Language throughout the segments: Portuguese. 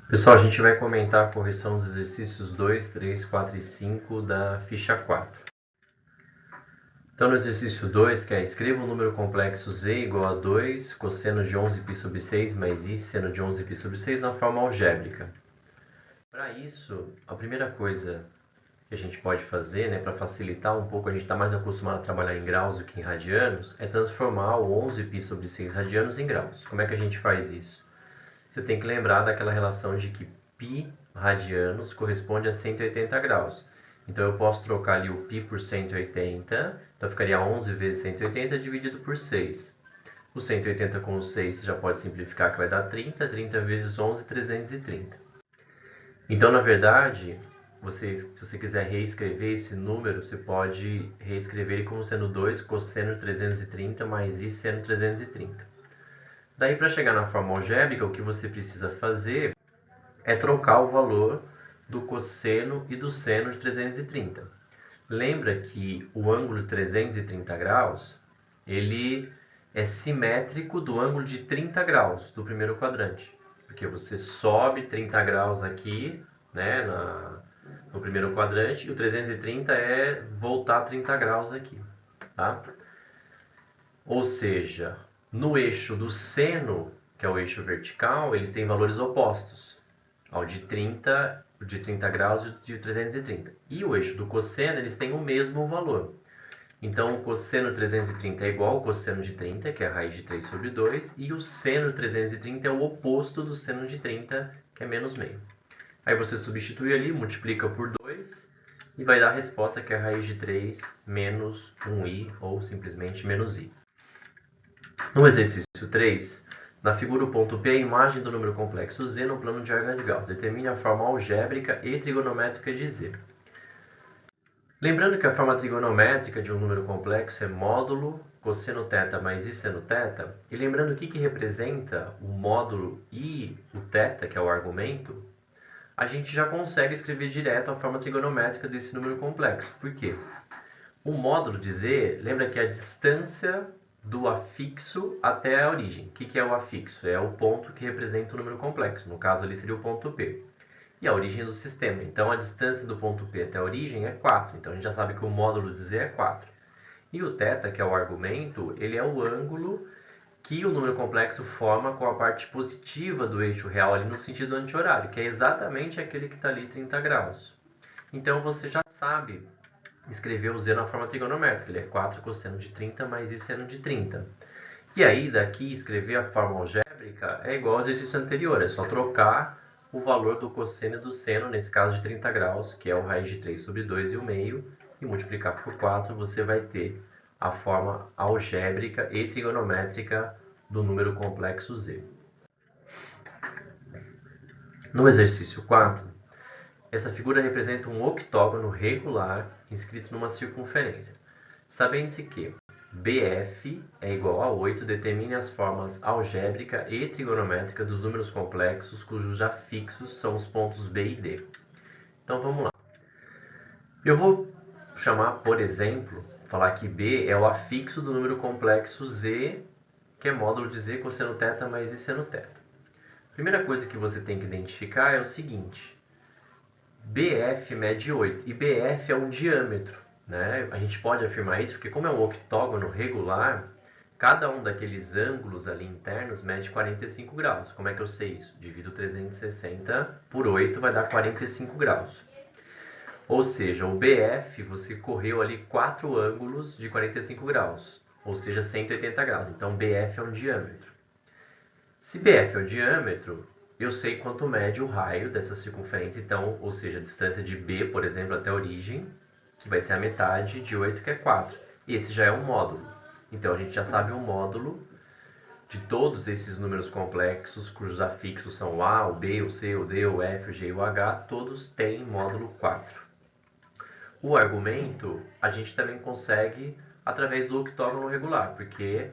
Pessoal, a gente vai comentar a correção dos exercícios 2, 3, 4 e 5 da ficha 4. Então, no exercício 2, que é escreva um número complexo z igual a 2 cosseno de 11π sobre 6 mais i seno de 11π sobre 6 na forma algébrica. Para isso, a primeira coisa que a gente pode fazer, para facilitar um pouco, a gente está mais acostumado a trabalhar em graus do que em radianos, é transformar o 11π sobre 6 radianos em graus. Como é que a gente faz isso? Você tem que lembrar daquela relação de que π radianos corresponde a 180 graus. Então, eu posso trocar ali o π por 180, então ficaria 11 vezes 180 dividido por 6. O 180 com o 6 você já pode simplificar, que vai dar 30, 30 vezes 11, 330. Então, na verdade, se você quiser reescrever esse número, você pode reescrever ele como sendo 2 cosseno de 330 mais i seno de 330. Daí, para chegar na forma algébrica, o que você precisa fazer é trocar o valor do cosseno e do seno de 330. Lembra que o ângulo de 330 graus, ele é simétrico do ângulo de 30 graus do primeiro quadrante. Porque você sobe 30 graus aqui, no primeiro quadrante, e o 330 é voltar 30 graus aqui. Tá? Ou seja, no eixo do seno, que é o eixo vertical, eles têm valores opostos ao de 30 graus e de 330. E o eixo do cosseno, eles têm o mesmo valor. Então, o cosseno de 330 é igual ao cosseno de 30, que é a raiz de 3 sobre 2, e o seno de 330 é o oposto do seno de 30, que é menos meio. Aí você substitui ali, multiplica por 2, e vai dar a resposta que é a raiz de 3 menos 1i, ou simplesmente menos i. No exercício 3, na figura o ponto P é a imagem do número complexo z no plano de diagrama de Gauss. Determine a forma algébrica e trigonométrica de z. Lembrando que a forma trigonométrica de um número complexo é módulo cosseno θ mais i seno θ, e lembrando o que representa o módulo e o θ, que é o argumento, a gente já consegue escrever direto a forma trigonométrica desse número complexo. Por quê? O módulo de z, lembra que é a distância do afixo até a origem. O que é o afixo? É o ponto que representa o número complexo. No caso ali seria o ponto P. E a origem do sistema. Então, a distância do ponto P até a origem é 4. Então, a gente já sabe que o módulo de z é 4. E o θ, que é o argumento, ele é o ângulo que o número complexo forma com a parte positiva do eixo real ali no sentido anti-horário, que é exatamente aquele que está ali 30 graus. Então, você já sabe escrever o z na forma trigonométrica. Ele é 4 cosseno de 30 mais i seno de 30. E aí, daqui, escrever a forma algébrica é igual ao exercício anterior. É só trocar o valor do cosseno e do seno, nesse caso de 30 graus, que é o raiz de 3 sobre 2 e o meio, e multiplicar por 4, você vai ter a forma algébrica e trigonométrica do número complexo z. No exercício 4, essa figura representa um octógono regular inscrito numa circunferência. Sabendo-se que BF é igual a 8, determine as formas algébrica e trigonométrica dos números complexos cujos afixos são os pontos B e D. Então vamos lá. Eu vou chamar, por exemplo, falar que B é o afixo do número complexo Z, que é módulo de Z cosseno θ mais I seno θ. A primeira coisa que você tem que identificar é o seguinte: BF mede 8 e BF é um diâmetro. A gente pode afirmar isso porque, como é um octógono regular, cada um daqueles ângulos ali internos mede 45 graus. Como é que eu sei isso? Divido 360 por 8 vai dar 45 graus. Ou seja, o BF, você correu ali 4 ângulos de 45 graus, ou seja, 180 graus. Então, BF é um diâmetro. Se BF é o diâmetro, eu sei quanto mede o raio dessa circunferência, então, ou seja, a distância de B, por exemplo, até a origem, que vai ser a metade de 8, que é 4. Esse já é um módulo. Então, a gente já sabe o módulo de todos esses números complexos, cujos afixos são o A, o B, o C, o D, o F, o G e o H, todos têm módulo 4. O argumento, a gente também consegue através do octógono regular, porque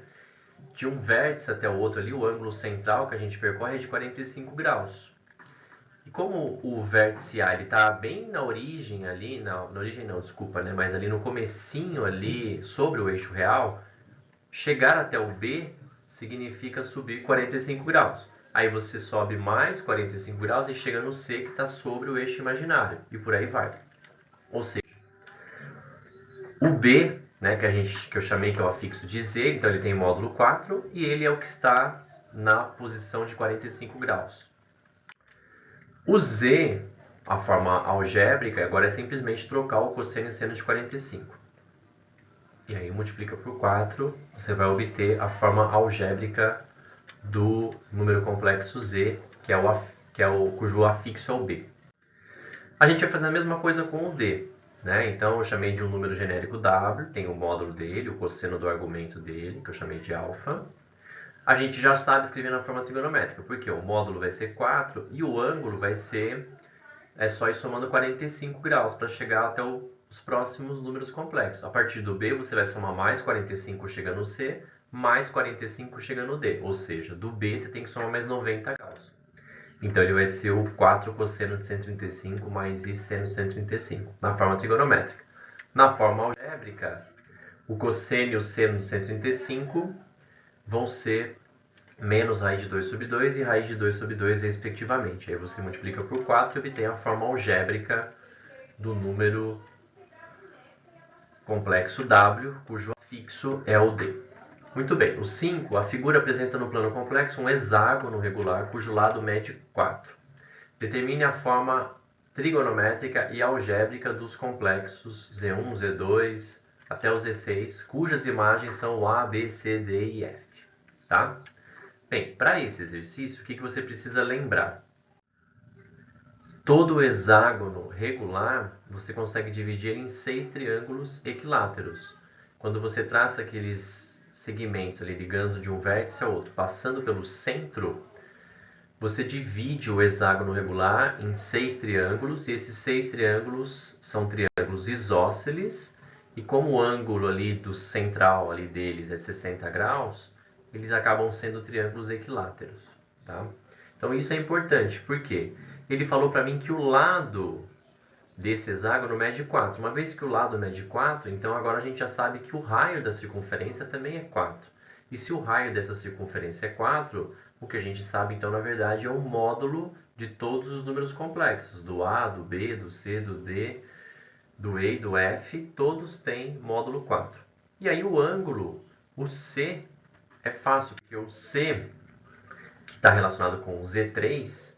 de um vértice até o outro ali, o ângulo central que a gente percorre é de 45 graus. E como o vértice A está bem na origem ali, na origem não, desculpa, mas ali no comecinho ali, sobre o eixo real, chegar até o B significa subir 45 graus. Aí você sobe mais 45 graus e chega no C, que está sobre o eixo imaginário. E por aí vai. Ou seja, o B, né, que eu chamei que é o afixo de Z, então ele tem módulo 4, e ele é o que está na posição de 45 graus. O Z, a forma algébrica, agora é simplesmente trocar o cosseno e seno de 45. E aí multiplica por 4, você vai obter a forma algébrica do número complexo Z, cujo afixo é o B. A gente vai fazer a mesma coisa com o D. Né? Então eu chamei de um número genérico W, tem o módulo dele, o cosseno do argumento dele, que eu chamei de alfa. A gente já sabe escrever na forma trigonométrica, porque o módulo vai ser 4 e o ângulo vai ser, é só ir somando 45 graus para chegar até os próximos números complexos. A partir do B você vai somar mais 45 chega no C, mais 45 chega no D, ou seja, do B você tem que somar mais 90 graus. Então ele vai ser o 4 cosseno de 135 mais I seno de 135, na forma trigonométrica. Na forma algébrica, o cosseno e o seno de 135 vão ser menos raiz de 2 sobre 2 e raiz de 2 sobre 2, respectivamente. Aí você multiplica por 4 e obtém a forma algébrica do número complexo W, cujo afixo é o D. Muito bem, o 5, a figura apresenta no plano complexo um hexágono regular cujo lado mede 4. Determine a forma trigonométrica e algébrica dos complexos Z1, Z2 até o Z6, cujas imagens são o A, B, C, D e F. Tá? Bem, para esse exercício, o que você precisa lembrar? Todo hexágono regular, você consegue dividir em 6 triângulos equiláteros. Quando você traça aqueles segmentos ali ligando de um vértice ao outro, passando pelo centro, você divide o hexágono regular em 6 triângulos, e esses 6 triângulos são triângulos isósceles, e como o ângulo ali do central ali deles é 60 graus, eles acabam sendo triângulos equiláteros. Tá? Então isso é importante, porque ele falou para mim que o lado desse hexágono mede 4. Uma vez que o lado mede 4, então agora a gente já sabe que o raio da circunferência também é 4. E se o raio dessa circunferência é 4, o que a gente sabe então na verdade é o módulo de todos os números complexos, do A, do B, do C, do D, do E e do F, todos têm módulo 4. E aí o ângulo, o C, é fácil, porque o C, que está relacionado com o Z3,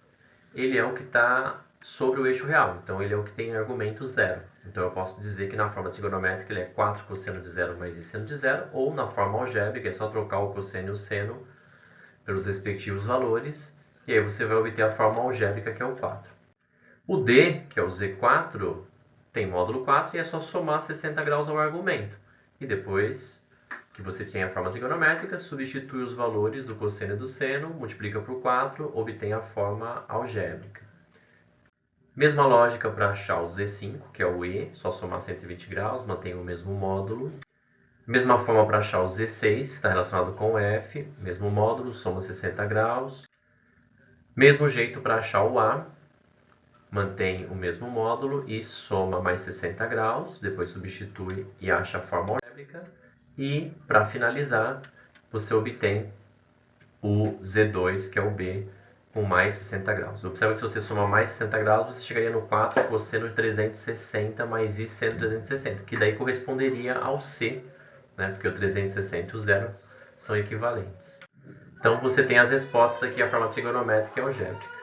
ele é o que está sobre o eixo real, então ele é o que tem argumento 0. Então eu posso dizer que na forma trigonométrica ele é 4 cosseno de 0 mais I seno de 0, ou na forma algébrica é só trocar o cosseno e o seno pelos respectivos valores, e aí você vai obter a forma algébrica que é o 4. O D, que é o Z4, tem módulo 4 e é só somar 60 graus ao argumento. E depois que você tem a forma trigonométrica, substitui os valores do cosseno e do seno, multiplica por 4, obtém a forma algébrica. Mesma lógica para achar o Z5, que é o E, só somar 120 graus, mantém o mesmo módulo. Mesma forma para achar o Z6, que está relacionado com o F, mesmo módulo, soma 60 graus. Mesmo jeito para achar o A, mantém o mesmo módulo e soma mais 60 graus, depois substitui e acha a forma algébrica. E, para finalizar, você obtém o Z2, que é o B, com mais 60 graus. Observa que se você somar mais 60 graus, você chegaria no 4 cosseno de 360 mais I seno de 360, que daí corresponderia ao C, né? Porque o 360 e o 0 são equivalentes. Então você tem as respostas aqui, a forma trigonométrica e algébrica.